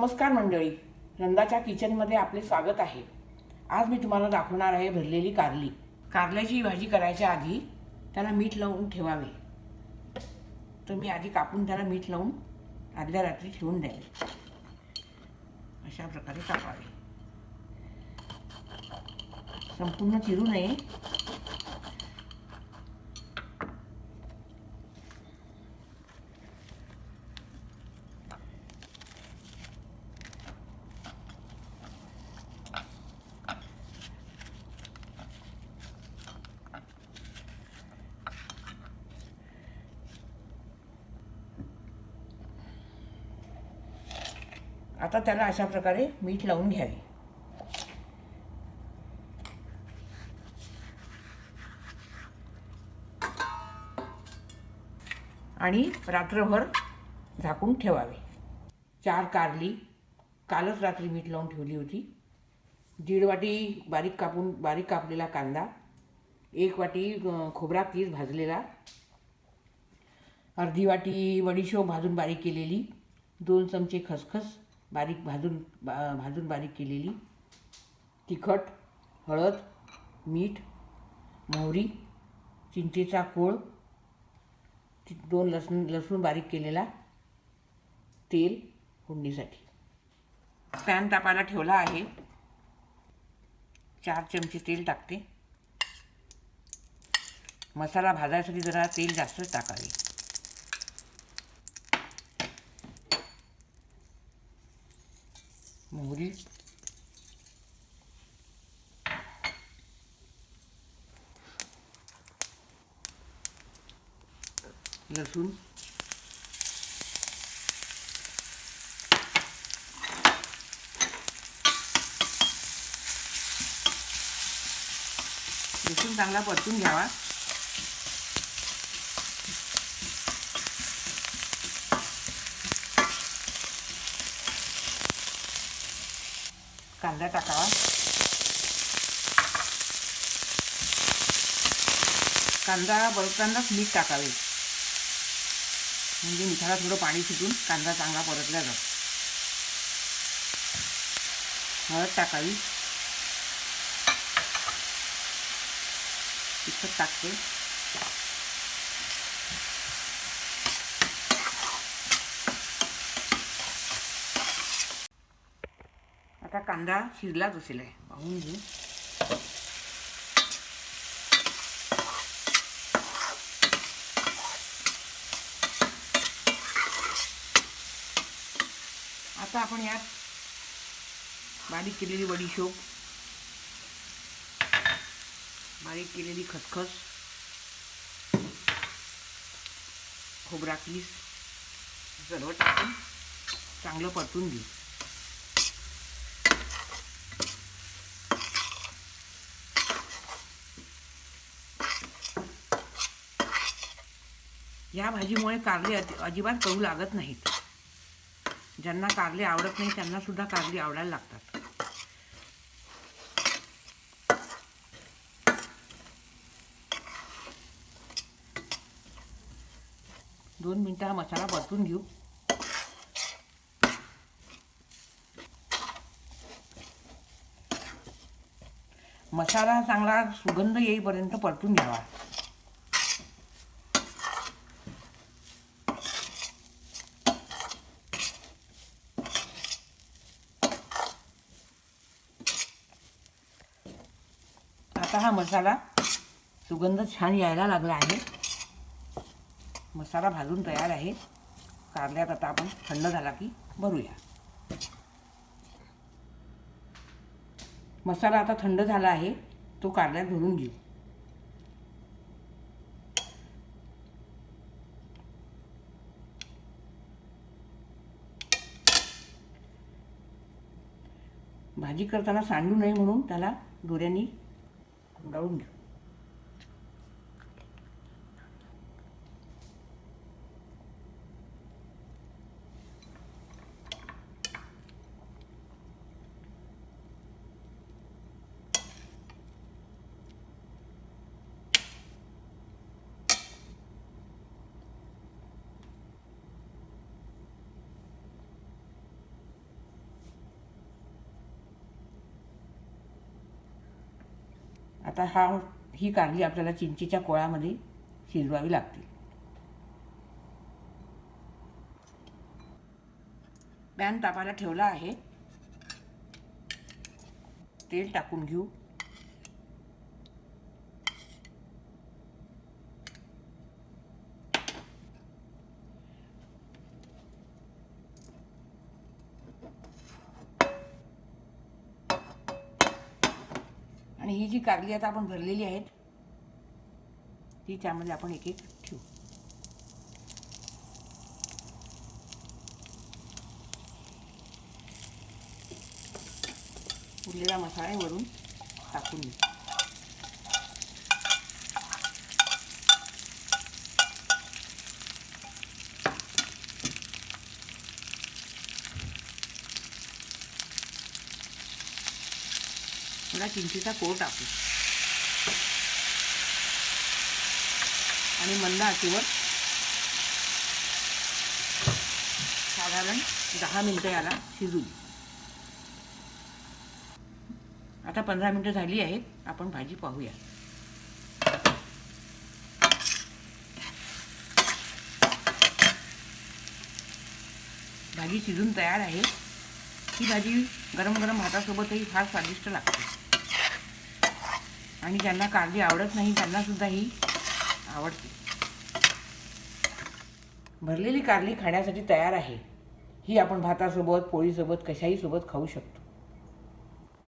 नमस्कार मंडळी, नंदाच्या किचनमध्ये आपले स्वागत आहे। आज मी तुम्हाला दाखवणार आहे भरलेली कारली। कारल्याची भाजी करायच्या आधी त्याला मीठ लावून ठेवावे। तर मी आधी कापून त्याला मीठ लावून आदल्या रात्री ठेवून द्यावे। अशा प्रकारे कापावे, संपूर्ण चिरू नये। आता त्याला अशा प्रकारे मीठ लावून घ्यावे आणि रात्रभर झाकून ठेवावे। 4 कारली कालच रात्री मीठ लावून ठेवली होती। 1.5 वाटी बारीक कापलेला कांदा, 1 वाटी खोबरा कीस भाजलेला, अर्धी वाटी बडीशोप भाजून बारीक केलेली, 2 चमचे खसखस भाजून बारीक केलेली, तिखट, हळद, मीठ, मोहरी, चिंचेचा कोळ, 2 लसूण बारीक केलेला, तेल फोडणीसाठी। पॅन तापायला ठेवला आहे। 4 चमचे तेल टाकते। मसाला भाजायसाठी जरा तेल जास्तच टाकावे। मोहरी, लसूण, लसूण चांगला परतून घ्यावा। कांदा टाकावा। कांदा परततानाच मीठ टाकावे, म्हणजे मिठाला थोडं पाणी सुटून कांदा चांगला परतला जातो। हळद टाकावी, तिखट टाकते, आता कांदा शिजलाच असेल आहे, पाहून घेऊ। आता आपण यात बारीक केलेली बडीशोप, बारीक केलेली खसखस, खोबरा कीस सर्व टाकून चांगलं परतून घेऊ। या भाजीमुळे कारले अजिबात कडू लागत नाहीत। ज्यांना कारले आवडत नाही त्यांना सुद्धा कारली आवडायला लागतात। दोन मिनिटं हा मसाला परतून घेऊ। मसाला चांगला सुगंध येईपर्यंत परतून घ्यावा। आता हा मसाला सुगंध छान यायला लागला आहे। मसाला भाजून तयार आहे। कारल्यात आता आपण थंड झाला की भरूया। मसाला आता थंड झाला आहे, तो कारल्यात भरून घेऊ। भाजी करताना सांडू नये म्हणून त्याला दोऱ्याने गुंडाळून घेऊ। आता ही कारली आपल्याला चिंचेच्या कोळ्यामध्ये शिजवावी लागते. पॅन तापायला ठेवला आहे. तेल टाकून घेऊ. आणि ही जी कारली आता आपण भरलेली आहेत ती त्यामध्ये आपण एक एक ठेवू. उरलेला मसाला वरून टाकून घेऊ. थोडा चिंचेचा कोळ टाकू आणि मंद आचेवर साधारण 10 मिनिटं याला शिजू. आता 15 मिनिटं झाली आहेत. आपण भाजी पाहूया. भाजी शिजून तयार आहे. ही भाजी गरम गरम भातासोबतही फार स्वादिष्ट लागते. आणि ज्यांना कारली आवडत नाही त्यांना सुद्धा ही आवडते. भरलेली कारली खाण्यासाठी तयार आहे. ही आपण भातासोबत पोळीसोबत कशाही सोबत खाऊ शकतो.